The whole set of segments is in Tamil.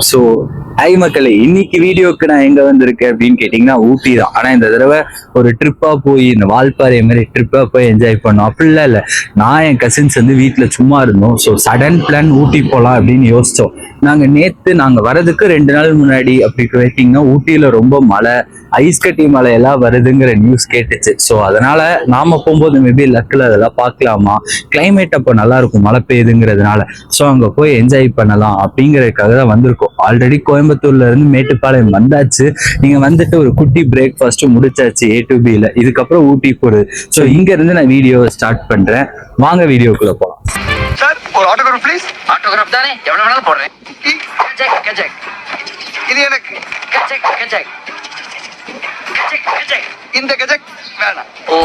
ஸோ ஹாய் மக்களே, இன்னைக்கு வீடியோக்கு நான் எங்க வந்திருக்கேன் அப்படின்னு கேட்டீங்கன்னா ஊட்டி தான். ஆனா இந்த தடவை ஒரு ட்ரிப்பா போய் இந்த வால்பாறை மாதிரி ட்ரிப்பா போய் என்ஜாய் பண்ணோம் அப்படிலாம் இல்லை. நான் என் கசின்ஸ் வந்து வீட்டுல சும்மா இருந்தோம். ஸோ சடன் பிளான் ஊட்டி போகலாம் அப்படின்னு யோசிச்சோம். நாங்க வரதுக்கு 2 நாள் முன்னாடி அப்படி கேட்டீங்கன்னா ஊட்டியில ரொம்ப மழை, ஐஸ் கட்டி மழை எல்லாம் வருதுங்கிற நியூஸ் கேட்டுச்சு. ஸோ அதனால நாம போகும்போது மேபி லக்கில் அதெல்லாம் பார்க்கலாமா, கிளைமேட் அப்போ நல்லா இருக்கும் மழை பெய்யுதுங்கிறதுனால. ஸோ அங்க போய் என்ஜாய் பண்ணலாம் அப்படிங்கிறதுக்காக தான் வந்திருக்கோம். ஆல்ரெடி கோயம்புத்தூர்ல இருந்து மேட்டுப்பாளையம் வந்தாச்சு. நீங்க வந்துட்டு ஒரு குட்டி பிரேக்ஃபாஸ்ட் முடிச்சாச்சு A to B ல. இதுக்கப்புறம் ஊட்டி போறது. ஸோ இங்க இருந்து நான் வீடியோ ஸ்டார்ட் பண்றேன். வாங்க வீடியோக்குள்ள போலாம். சார் ஒரு ஆட்டோகிராஃப் ப்ளீஸ். ஆட்டோகிராஃப் தானே, எவ்வளவு வேணாலும் போடுறேன். கஜக் கஜக் இது எனக்கு. கஜக் கஜக் கஜக் கஜக். இந்த கஜக் வேணாம். ஓ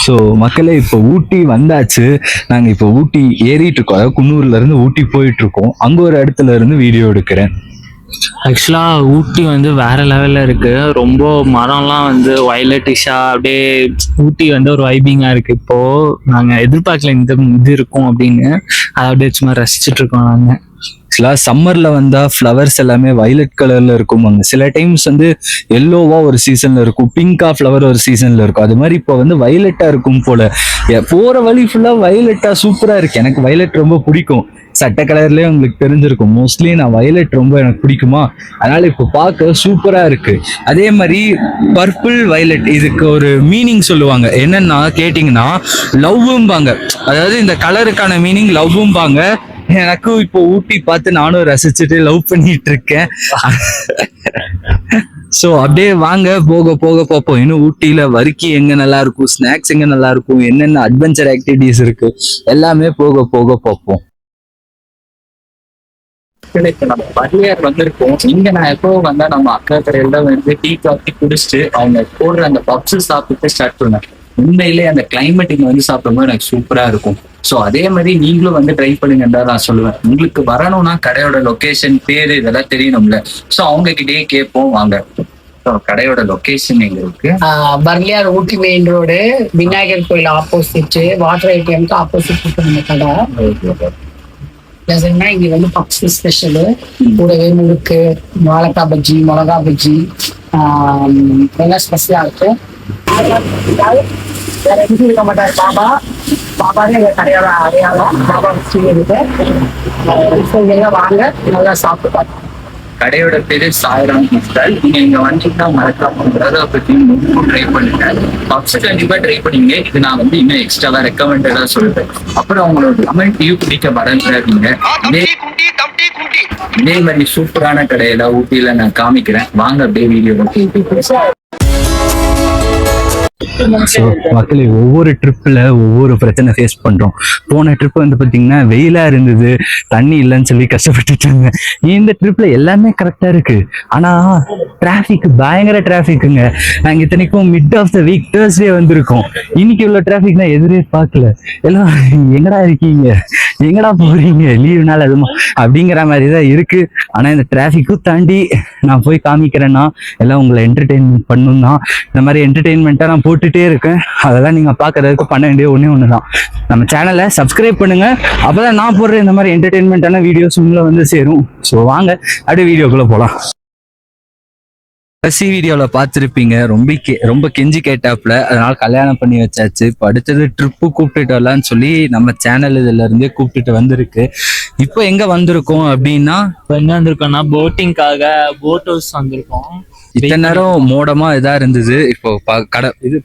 ஸோ மக்களே, இப்போ ஊட்டி வந்தாச்சு. நாங்கள் இப்போ ஊட்டி ஏறிட்டு இருக்கோம். அதாவது குன்னூர்ல இருந்து ஊட்டி போயிட்டு இருக்கோம். அங்கே ஒரு இடத்துல இருந்து வீடியோ எடுக்கிறேன். ஆக்சுவலாக ஊட்டி வந்து வேற லெவலில் இருக்குது. ரொம்ப மரம்லாம் வந்து வயலட்டிஷா அப்படியே ஊட்டி வந்து ஒரு வைபிங்காக இருக்குது. இப்போது நாங்கள் எதிர்பார்க்கல இந்த இது இருக்கும் அப்படின்னு. அதை அப்படியே சும்மா ரசிச்சுட்டு இருக்கோம் நாங்கள். ஆக்சுவலாக சம்மர்ல வந்தா ஃப்ளவர்ஸ் எல்லாமே வயலட் கலர்ல இருக்கும். அங்கே சில டைம்ஸ் வந்து எல்லோவா ஒரு சீசன்ல இருக்கும், பிங்கா ஃப்ளவர் ஒரு சீசன்ல இருக்கும். அது மாதிரி இப்போ வந்து வயலட்டா இருக்கும் போல. போற வழி ஃபுல்லா வயலட்டா சூப்பரா இருக்கு. எனக்கு வயலட் ரொம்ப பிடிக்கும். சட்டை கலர்லயே உங்களுக்கு தெரிஞ்சிருக்கும். மோஸ்ட்லி நான் வயலட் ரொம்ப எனக்கு பிடிக்குமா, அதனால இப்போ பார்க்க சூப்பரா இருக்கு. அதே மாதிரி பர்பிள் வயலட், இதுக்கு ஒரு மீனிங் சொல்லுவாங்க. என்னன்னா கேட்டிங்கன்னா லவ்வும்பாங்க. அதாவது இந்த கலருக்கான மீனிங் லவ்வும்பாங்க. எனக்கும் இப்போ ஊட்டி பார்த்து நானும் ரசிச்சுட்டு லவ் பண்ணிட்டு இருக்கேன். ஸோ அப்படியே வாங்க போக போக பார்ப்போம். இன்னும் ஊட்டியில வரிக்கி எங்க நல்லா இருக்கும், ஸ்நாக்ஸ் எங்க நல்லா இருக்கும், என்னென்ன அட்வென்ச்சர் ஆக்டிவிட்டிஸ் இருக்கு, எல்லாமே போக போக பார்ப்போம். இப்போ நம்ம பர்லியார் வந்திருக்கோம். இங்க நான் எப்போ வந்தா நம்ம அக்கா கடையில வந்து டீ காஃபி குடிச்சிட்டு அவங்க போடுற அந்த பப்ஸ் சாப்பிட்டு ஸ்டார்ட் பண்ணுவேன். உண்மையிலே அந்த கிளைமேட் இங்க வந்து சாப்பிடும்போது எனக்கு சூப்பரா இருக்கும். ஸோ அதே மாதிரி நீங்களும் வந்து ட்ரை பண்ணுங்கன்னு தான் நான் சொல்லுவேன். உங்களுக்கு வரணும்னா கடையோட லொகேஷன், பேரு இதெல்லாம் தெரியணும்ல. ஸோ அவங்க கிட்டயே கேட்போம் வாங்க. கடையோட லொகேஷன் எங்க இருக்கு? பர்லியார் ஊட்டி மெயின் ரோடு, விநாயகர் கோயில் ஆப்போசிட், வாட்டர் ஏடிஎம்க்கு ஆப்போசிட் நம்ம கடை. இங்க வந்து பப்ஸ் ஸ்பெஷலு, கூடவே முறுக்கு, வாழைக்காய் பஜ்ஜி, மிளகா பஜ்ஜி எல்லாம் ஸ்பெஷலா இருக்கு. வேற எதுவும் இருக்க மாட்டாரு. பாபாவே எங்க கடையோட அடையாளம். பாபா இருக்கு. வாங்க நல்லா சாப்பிட்டு பார்க்கலாம். கடையோட பேரு சாய்ராம் ஸ்டைல். நீங்க இங்க வந்தீங்கன்னா மறக்காம பிரதரை பத்தி ட்ரை பண்ணுங்க. பப்ஸ் கண்டிப்பா ட்ரை பண்ணீங்க. இது நான் வந்து இன்னும் எக்ஸ்ட்ராவா ரெக்கமெண்டடா சொல்றேன். அப்புறம் அவங்களோட கமெண்ட் டியூ பிடிக்க மறந்துடாதீங்க. இதே மாதிரி சூப்பரான கடையில ஊட்டியில நான் காமிக்கிறேன். வாங்க அப்படியே வீடியோ. ஸோ மக்களே, ஒவ்வொரு ட்ரிப்பில் ஒவ்வொரு பிரச்சனை ஃபேஸ் பண்ணுறோம். போன ட்ரிப் வந்து பார்த்தீங்கன்னா வெயிலாக இருந்தது, தண்ணி இல்லைன்னு சொல்லி கஷ்டப்பட்டுட்டாங்க. இந்த ட்ரிப்பில் எல்லாமே கரெக்டாக இருக்குது. ஆனால் டிராஃபிக் பயங்கர டிராஃபிக்குங்க. நாங்கள் இத்தனைக்கும் mid of the week Thursday வந்திருக்கோம். இன்னைக்கு இவ்வளோ டிராஃபிக் நான் எதிரே பார்க்கல. எல்லாம் எங்கடா இருக்கீங்க, எங்கடா போகிறீங்க, லீவுனால அதுமா அப்படிங்கிற மாதிரி தான் இருக்குது. ஆனால் இந்த டிராஃபிக்கும் தாண்டி நான் போய் காமிக்கிறேன்னா எல்லாம் உங்களை என்டர்டெயின்மெண்ட் பண்ணணும் தான். இந்த மாதிரி என்டர்டெயின்மெண்ட்டாக நான் போட்டுட்டே இருக்கேன். அதெல்லாம் நீங்க பாக்குறதுக்கு பண்ண வேண்டிய ஒண்ணுதான், நம்ம சேனலை சப்ஸ்கிரைப் பண்ணுங்க. அப்பதான் நான் போடுற இந்த மாதிரி என்டர்டெயின்மெண்டான வீடியோஸ் உங்களை வந்து சேரும். ஸோ வாங்க அப்படியே வீடியோக்குள்ள போலாம். கடைசி வீடியோவில் பார்த்துருப்பீங்க, ரொம்ப கெஞ்சி கேட்டாப்புல, அதனால கல்யாணம் பண்ணி வச்சாச்சு. இப்போ அடுத்தது ட்ரிப்பு கூப்பிட்டுட்டு வரலான்னு சொல்லி நம்ம சேனல் இதுல இருந்தே கூப்பிட்டுட்டு வந்திருக்கு. இப்போ எங்க வந்திருக்கோம் அப்படின்னா, என்ன வந்திருக்கோம்னா போட்டிங்காக போட் ஹவுஸ் வந்திருக்கோம். இத்தனை நேரம் மோடமா இதா இருந்தது. இப்போ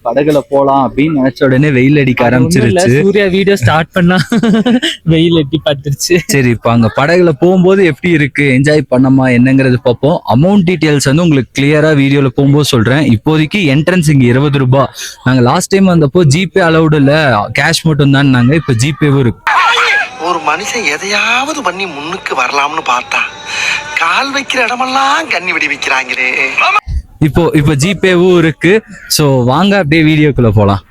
படகுல போலாம் அப்படின்னு நினைச்ச உடனே வெயில் அடிக்க ஆரம்பிச்சிருச்சு. சூர்யா வீடியோ ஸ்டார்ட் பண்ணா வெயில் எட்டி பார்த்துருச்சு. சரி, இப்போ அங்க படகுல போகும்போது எப்படி இருக்கு, என்ஜாய் பண்ணமா என்னங்கிறது பார்ப்போம். அமௌண்ட் டீடைல்ஸ் வந்து உங்களுக்கு கிளியரா வீடியோல போகும்போது சொல்றேன். இப்போதைக்கு என்ட்ரன்ஸ் இங்க 20 ரூபாய். நாங்க லாஸ்ட் டைம் வந்தப்போ ஜிபே அலௌடு இல்ல, கேஷ் மட்டும் தான். நாங்க இப்ப ஜிபேவும் இருக்கு. ஒரு மனுஷன் எதையாவது பண்ணி முன்னுக்கு வரலாம்னு பார்த்தா கால் வைக்கிற இடமெல்லாம் கண்ணி விடி வைக்கிறாங்களே. இப்போ ஜிபேவும் இருக்கு. ஸோ வாங்க அப்படியே வீடியோக்குள்ள போலாம்.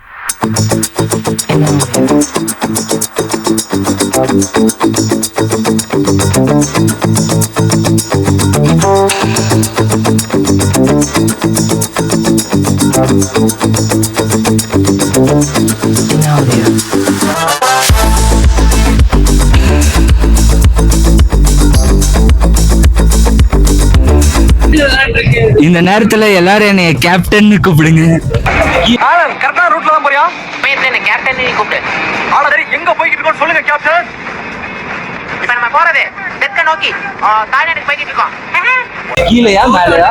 இந்த நேரத்துல எல்லாரும் என்னைய கேப்டன் கூப்பிடுங்க. கரெக்டான ரூட்ல தான் போறியா? கேப்டன் கூப்பிடு. சரி, எங்க போய்கிட்டு இருக்கோம் சொல்லுங்க கேப்டன். இப்ப நம்ம போறது தெற்க நோக்கி தாய்நாட்டுக்கு போய்கிட்டு இருக்கோம். கீழயா மேலயா?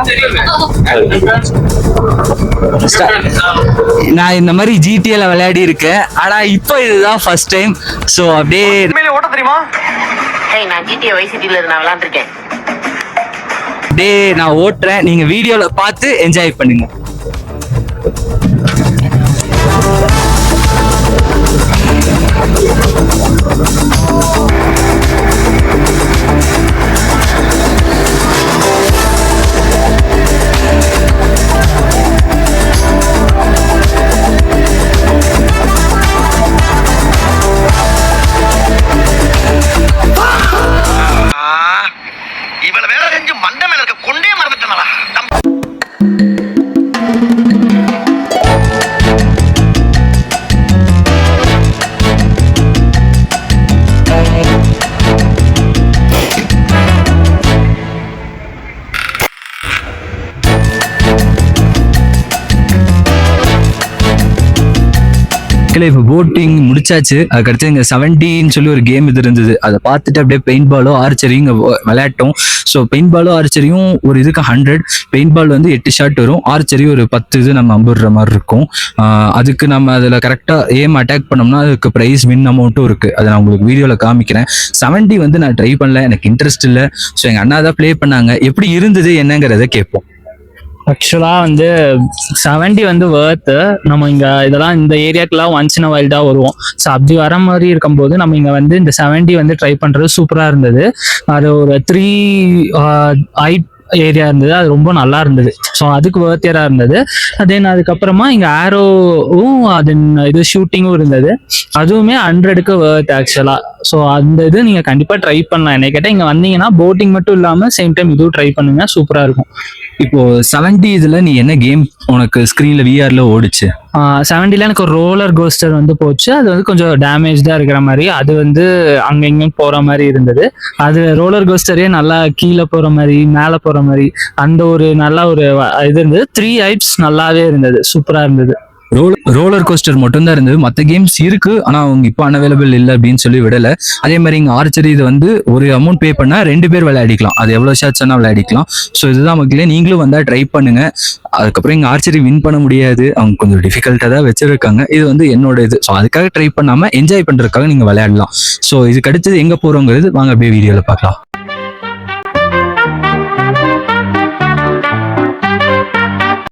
நான் இந்த மாதிரி ஜிடிஏல விளையாடி இருக்கேன். ஆனா இப்போ இதுதான் ஃபர்ஸ்ட் டைம். ஸோ அப்படியே உண்மையிலே ஓட்ட தெரியுமா? நான் ஜிடிஏ வைசிட்டில இருந்து நான் விளையாண்டுருக்கேன். அப்படியே நான் ஓட்டுறேன், நீங்க வீடியோல பார்த்து என்ஜாய் பண்ணுங்க. இவள வேற செஞ்சு மண்டை மேல இருக்க கொண்டே மறந்துட்டனடா. இப்போ போட்டிங் முடிச்சாச்சு. அதுக்கடுத்து இங்கே 70ன்னு சொல்லி ஒரு கேம் இது இருந்தது. அதை பார்த்துட்டு அப்படியே பெயிண்ட் பாலோ ஆர்ச்சரியும் இங்கே விளையாட்டோம். ஸோ பெயிண்ட் பாலோ ஆர்ச்சரியும் ஒரு இதுக்கு 100, பெயிண்ட் பால் வந்து 8 ஷாட் வரும், ஆர்ச்சரி ஒரு 10 இது நம்ம அம்புடுற மாதிரி இருக்கும். அதுக்கு நம்ம அதில் கரெக்டாக ஏம் அட்டாக் பண்ணோம்னா அதுக்கு ப்ரைஸ் வின் அமௌண்ட்டும் இருக்குது. அதை நான் உங்களுக்கு வீடியோவில் காமிக்கிறேன். 70 வந்து நான் ட்ரை பண்ணல, எனக்கு இன்ட்ரெஸ்ட் இல்லை. ஸோ எங்கள் அண்ணா தான் ப்ளே பண்ணாங்க. எப்படி இருந்தது என்னங்கிறத கேட்போம். ஆக்சுவலாக வந்து 70 வந்து வேர்த்து. நம்ம இங்கே இதெல்லாம் இந்த ஏரியாக்கெல்லாம் ஒன்ஸ் இன் வைல்ட் தான் வருவோம். ஸோ அப்படி வர மாதிரி இருக்கும்போது நம்ம இங்கே வந்து இந்த 70 வந்து ட்ரை பண்ணுறது சூப்பராக இருந்தது. அது ஒரு 3 ஹைட் ஏரியா இருந்தது, அது ரொம்ப நல்லா இருந்தது. ஸோ அதுக்கு வேர்த்தியராக இருந்தது. தென் அதுக்கப்புறமா இங்கே ஆரோவும் தென் இது ஷூட்டிங்கும் இருந்தது. அதுவுமே 100க்கு வேர்த் ஆக்சுவலாக. ஸோ அந்த இது நீங்கள் கண்டிப்பாக ட்ரை பண்ணலாம். என்ன கேட்டால் இங்கே வந்தீங்கன்னா போட்டிங் மட்டும் இல்லாமல் சேம் டைம் இதுவும் ட்ரை பண்ணுங்க, சூப்பராக இருக்கும். இப்போ 70 இதுல நீ என்ன கேம் உனக்கு ஸ்கிரீன்ல விஆர்ல ஓடிச்சு? 70ல எனக்கு ஒரு ரோலர் கோஸ்டர் வந்து போச்சு. அது வந்து கொஞ்சம் டேமேஜ்டா இருக்கிற மாதிரி, அது வந்து அங்க இங்கேயும் போற மாதிரி இருந்தது. அது ரோலர் கோஸ்டரே நல்லா கீழே போற மாதிரி மேலே போற மாதிரி அந்த ஒரு நல்ல ஒரு இது இருந்தது. 3 ஹைட்ஸ் நல்லாவே இருந்தது, சூப்பரா இருந்தது. ரோலர் கோஸ்டர் மட்டும்தான் இருந்தது, மற்ற கேம்ஸ் இருக்கு ஆனா அவங்க இப்போ அன்அவைலபிள் இல்லை அப்படின்னு சொல்லி விடல. அதே மாதிரி இங்க ஆர்ச்சரி இது வந்து ஒரு அமௌண்ட் பே பண்ணா 2 பேர் விளையாடிக்கலாம், அது எவ்வளவு ஷாட்ஸ் வேணா விளையாடிக்கலாம். ஸோ இதுதான் மக்களே, நீங்களும் வந்தா ட்ரை பண்ணுங்க. அதுக்கப்புறம் இங்க ஆர்ச்சரி வின் பண்ண முடியாது, அவங்க கொஞ்சம் டிஃபிகல்ட்டா தான் வச்சிருக்காங்க. இது வந்து என்னோட இது. ஸோ அதுக்காக ட்ரை பண்ணாம என்ஜாய் பண்றதுக்காக நீங்க விளையாடலாம். ஸோ இதுக்கு அடுத்தது எங்க போறோங்கிறது வாங்க அப்படியே வீடியோல பார்க்கலாம்.